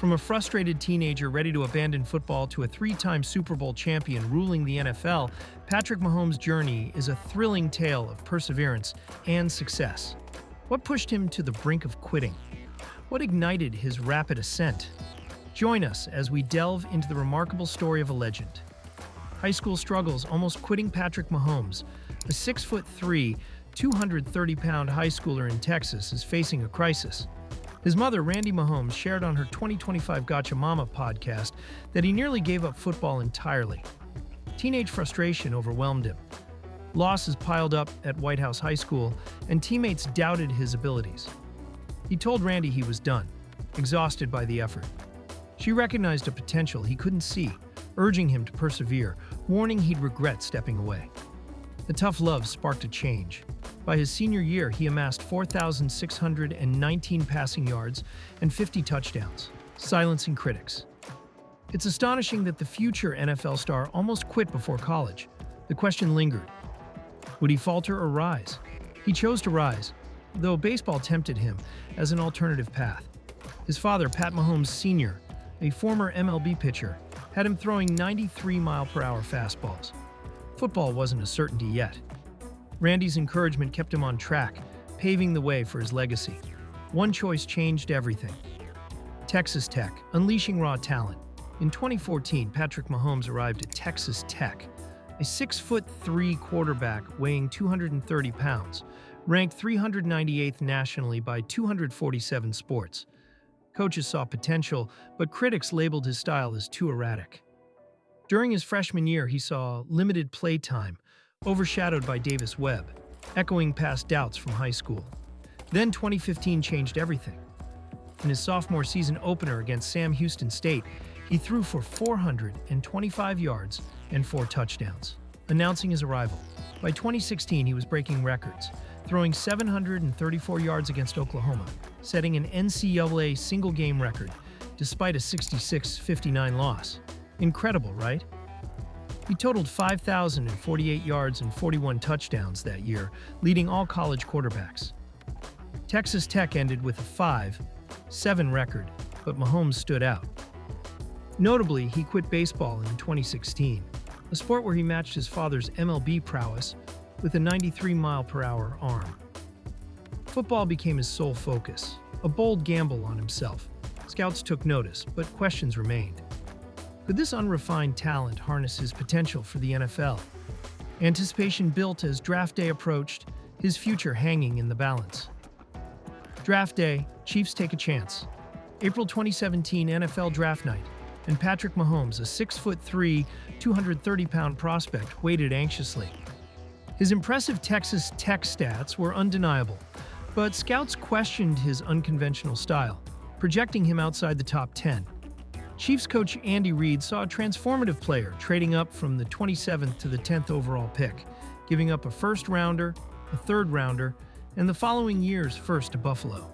From a frustrated teenager ready to abandon football to a three-time Super Bowl champion ruling the NFL, Patrick Mahomes' journey is a thrilling tale of perseverance and success. What pushed him to the brink of quitting? What ignited his rapid ascent? Join us as we delve into the remarkable story of a legend. High school struggles almost quitting Patrick Mahomes. A 6'3", 230-pound high schooler in Texas is facing a crisis. His mother, Randy Mahomes, shared on her 2025 Gotcha Mama podcast that he nearly gave up football entirely. Teenage frustration overwhelmed him. Losses piled up at White House High School, and teammates doubted his abilities. He told Randy he was done, exhausted by the effort. She recognized a potential he couldn't see, urging him to persevere, warning he'd regret stepping away. The tough love sparked a change. By his senior year, he amassed 4,619 passing yards and 50 touchdowns, silencing critics. It's astonishing that the future NFL star almost quit before college. The question lingered. Would he falter or rise? He chose to rise, though baseball tempted him as an alternative path. His father, Pat Mahomes Sr., a former MLB pitcher, had him throwing 93-mile-per-hour fastballs. Football wasn't a certainty yet. Randy's encouragement kept him on track, paving the way for his legacy. One choice changed everything. Texas Tech, unleashing raw talent. In 2014, Patrick Mahomes arrived at Texas Tech, a 6'3" quarterback weighing 230 pounds, ranked 398th nationally by 247 sports. Coaches saw potential, but critics labeled his style as too erratic. During his freshman year, he saw limited play time, overshadowed by Davis Webb, echoing past doubts from high school. Then 2015 changed everything. In his sophomore season opener against Sam Houston State, he threw for 425 yards and 4 touchdowns, announcing his arrival. By 2016, he was breaking records, throwing 734 yards against Oklahoma, setting an NCAA single-game record, despite a 66-59 loss. Incredible, right? He totaled 5,048 yards and 41 touchdowns that year, leading all college quarterbacks. Texas Tech ended with a 5-7 record, but Mahomes stood out. Notably, he quit baseball in 2016, a sport where he matched his father's MLB prowess with a 93-mile-per-hour arm. Football became his sole focus, a bold gamble on himself. Scouts took notice, but questions remained. Could this unrefined talent harness his potential for the NFL? Anticipation built as draft day approached, his future hanging in the balance. Draft day, Chiefs take a chance. April 2017 NFL Draft Night, and Patrick Mahomes, a 6'3", 230-pound prospect, waited anxiously. His impressive Texas Tech stats were undeniable, but scouts questioned his unconventional style, projecting him outside the top 10. Chiefs coach Andy Reid saw a transformative player trading up from the 27th to the 10th overall pick, giving up a first-rounder, a third-rounder, and the following year's first to Buffalo.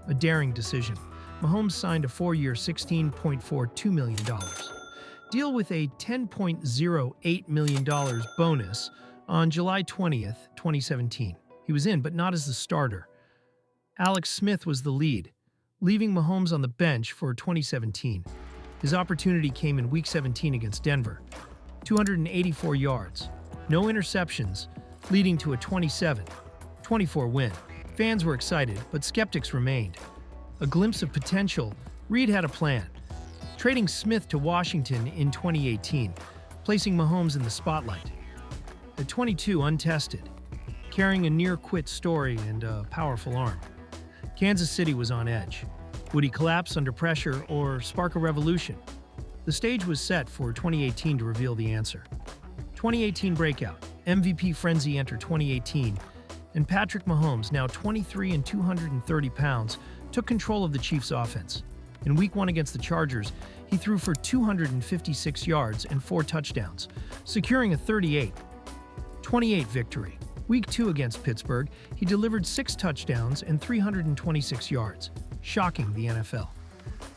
A daring decision. Mahomes signed a 4-year, $16.42 million deal with a $10.08 million bonus on July 20th, 2017. He was in, but not as the starter. Alex Smith was the lead, leaving Mahomes on the bench for 2017. His opportunity came in Week 17 against Denver. 284 yards, no interceptions, leading to a 27-24 win. Fans were excited, but skeptics remained. A glimpse of potential, Reid had a plan, trading Smith to Washington in 2018, placing Mahomes in the spotlight. At 22, untested, carrying a near-quit story and a powerful arm. Kansas City was on edge. Would he collapse under pressure or spark a revolution? The stage was set for 2018 to reveal the answer. 2018 breakout, MVP frenzy entered 2018, and Patrick Mahomes, now 23 and 230 pounds, took control of the Chiefs' offense. In Week 1 against the Chargers, he threw for 256 yards and 4 touchdowns, securing a 38-28 victory. Week 2 against Pittsburgh, he delivered 6 touchdowns and 326 yards, shocking the NFL.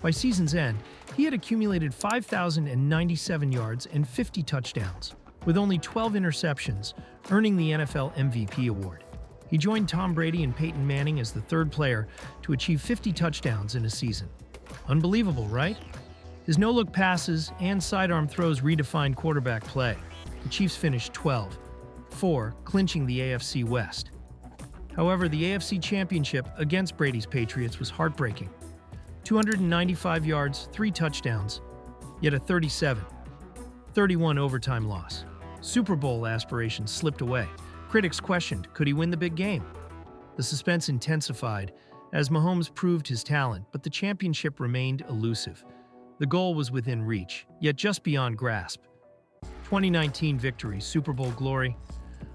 By season's end, he had accumulated 5,097 yards and 50 touchdowns, with only 12 interceptions, earning the NFL MVP award. He joined Tom Brady and Peyton Manning as the third player to achieve 50 touchdowns in a season. Unbelievable, right? His no-look passes and sidearm throws redefined quarterback play. The Chiefs finished 12-4, clinching the AFC West. However, the AFC Championship against Brady's Patriots was heartbreaking. 295 yards, 3 touchdowns, yet a 37-31 overtime loss. Super Bowl aspirations slipped away. Critics questioned, could he win the big game? The suspense intensified as Mahomes proved his talent, but the championship remained elusive. The goal was within reach, yet just beyond grasp. 2019 victory, Super Bowl glory.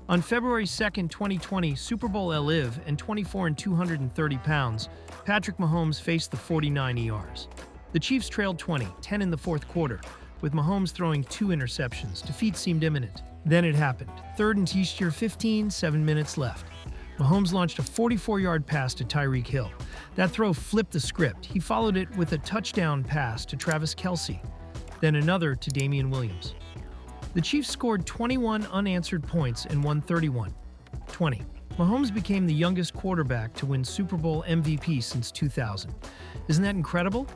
On February 2, 2020, Super Bowl LIV and 24 and 230 pounds, Patrick Mahomes faced the 49 ERs. The Chiefs trailed 20-10 in the fourth quarter, with Mahomes throwing 2 interceptions. Defeat seemed imminent. Then it happened. Third and 15, 7 minutes left. Mahomes launched a 44-yard pass to Tyreek Hill. That throw flipped the script. He followed it with a touchdown pass to Travis Kelce, then another to Damian Williams. The Chiefs scored 21 unanswered points and won 31-20. Mahomes became the youngest quarterback to win Super Bowl MVP since 2000. Isn't that incredible?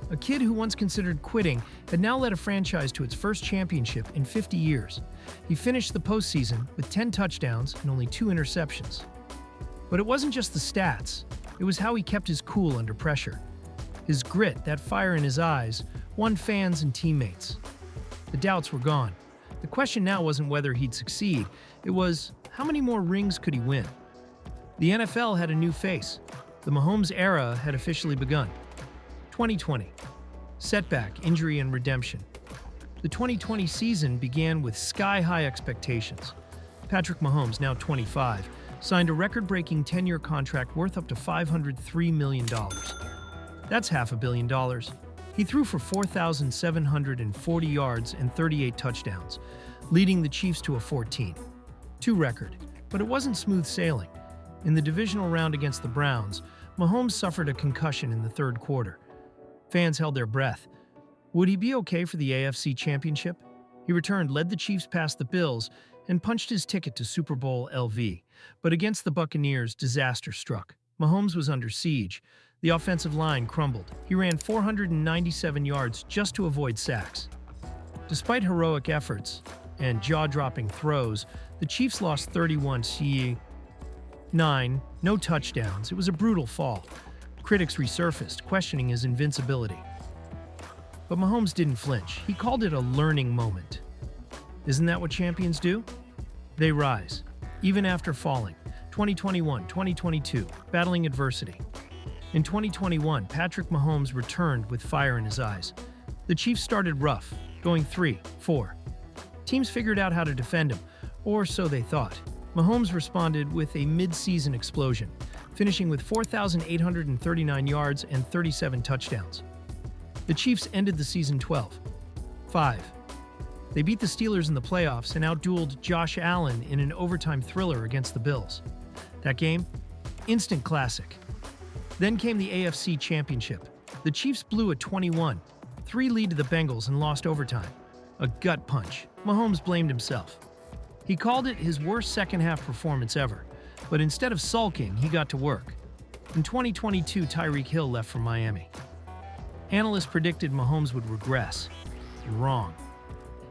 A kid who once considered quitting had now led a franchise to its first championship in 50 years. He finished the postseason with 10 touchdowns and only 2 interceptions. But it wasn't just the stats, it was how he kept his cool under pressure. His grit, that fire in his eyes, won fans and teammates. The doubts were gone. The question now wasn't whether he'd succeed, it was, how many more rings could he win? The NFL had a new face. The Mahomes era had officially begun. 2020. Setback, injury, and redemption. The 2020 season began with sky-high expectations. Patrick Mahomes, now 25, signed a record-breaking 10-year contract worth up to $503 million. That's $500 million. He threw for 4,740 yards and 38 touchdowns, leading the Chiefs to a 14-2 record. But it wasn't smooth sailing. In the divisional round against the Browns, Mahomes suffered a concussion in the third quarter. Fans held their breath. Would he be okay for the AFC Championship? He returned, led the Chiefs past the Bills, and punched his ticket to Super Bowl LV. But against the Buccaneers, disaster struck. Mahomes was under siege. The offensive line crumbled. He ran 497 yards just to avoid sacks. Despite heroic efforts and jaw-dropping throws, the Chiefs lost 31-9, no touchdowns. It was a brutal fall. Critics resurfaced, questioning his invincibility. But Mahomes didn't flinch. He called it a learning moment. Isn't that what champions do? They rise, even after falling. 2021, 2022, battling adversity. In 2021, Patrick Mahomes returned with fire in his eyes. The Chiefs started rough, going 3-4. Teams figured out how to defend him, or so they thought. Mahomes responded with a mid-season explosion, finishing with 4,839 yards and 37 touchdowns. The Chiefs ended the season 12-5. They beat the Steelers in the playoffs and outdueled Josh Allen in an overtime thriller against the Bills. That game? Instant classic. Then came the AFC Championship. The Chiefs blew a 21-3 lead to the Bengals and lost overtime. A gut punch. Mahomes blamed himself. He called it his worst second-half performance ever, but instead of sulking, he got to work. In 2022, Tyreek Hill left for Miami. Analysts predicted Mahomes would regress. Wrong.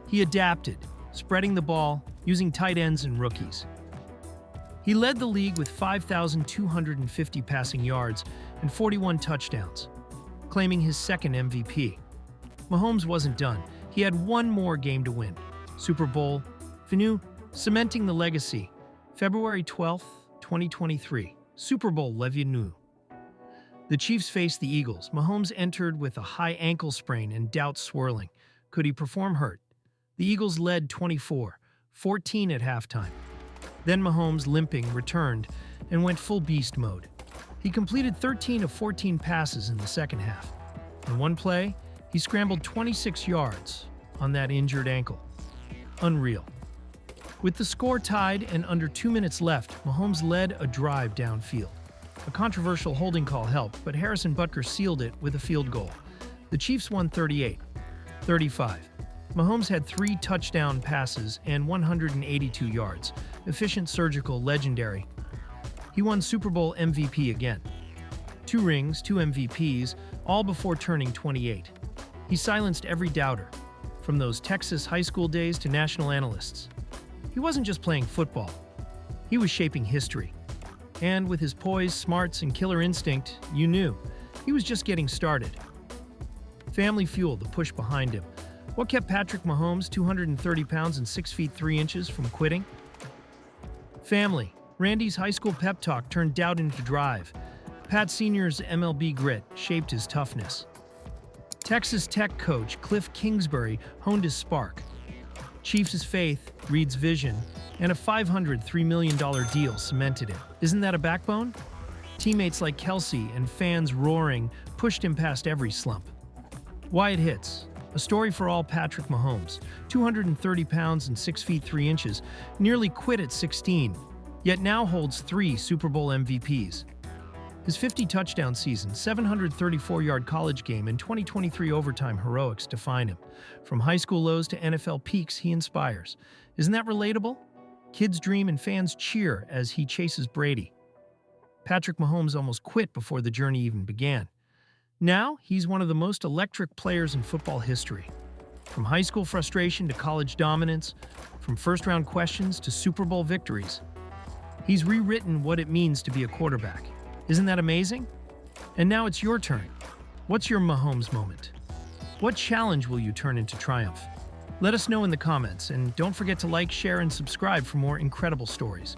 He adapted, spreading the ball, using tight ends and rookies. He led the league with 5,250 passing yards and 41 touchdowns, claiming his second MVP. Mahomes wasn't done. He had one more game to win. Super Bowl LIV, cementing the legacy. February 12, 2023, Super Bowl LIV. The Chiefs faced the Eagles. Mahomes entered with a high ankle sprain and doubts swirling. Could he perform hurt? The Eagles led 24-14 at halftime. Then Mahomes, limping, returned and went full beast mode. He completed 13 of 14 passes in the second half. In one play, he scrambled 26 yards on that injured ankle. Unreal. With the score tied and under 2 minutes left, Mahomes led a drive downfield. A controversial holding call helped, but Harrison Butker sealed it with a field goal. The Chiefs won 38-35. Mahomes had 3 touchdown passes and 182 yards. Efficient, surgical, legendary. He won Super Bowl MVP again. 2 rings, 2 MVPs, all before turning 28. He silenced every doubter, from those Texas high school days to national analysts. He wasn't just playing football, he was shaping history. And with his poise, smarts, and killer instinct, you knew he was just getting started. Family fueled the push behind him. What kept Patrick Mahomes, 230 pounds and 6 feet 3 inches, from quitting? Family. Randy's high school pep talk turned doubt into drive. Pat Sr.'s MLB grit shaped his toughness. Texas Tech coach Cliff Kingsbury honed his spark. Chiefs' faith, Reed's vision, and a $503 million deal cemented him. Isn't that a backbone? Teammates like Kelsey and fans roaring pushed him past every slump. Why it hits. A story for all Patrick Mahomes, 230 pounds and 6 feet 3 inches, nearly quit at 16, yet now holds 3 Super Bowl MVPs. His 50-touchdown season, 734-yard college game, and 2023 overtime heroics define him. From high school lows to NFL peaks, he inspires. Isn't that relatable? Kids dream and fans cheer as he chases Brady. Patrick Mahomes almost quit before the journey even began. Now, he's one of the most electric players in football history. From high school frustration to college dominance, from first-round questions to Super Bowl victories, he's rewritten what it means to be a quarterback. Isn't that amazing? And now it's your turn. What's your Mahomes moment? What challenge will you turn into triumph? Let us know in the comments, and don't forget to like, share, and subscribe for more incredible stories.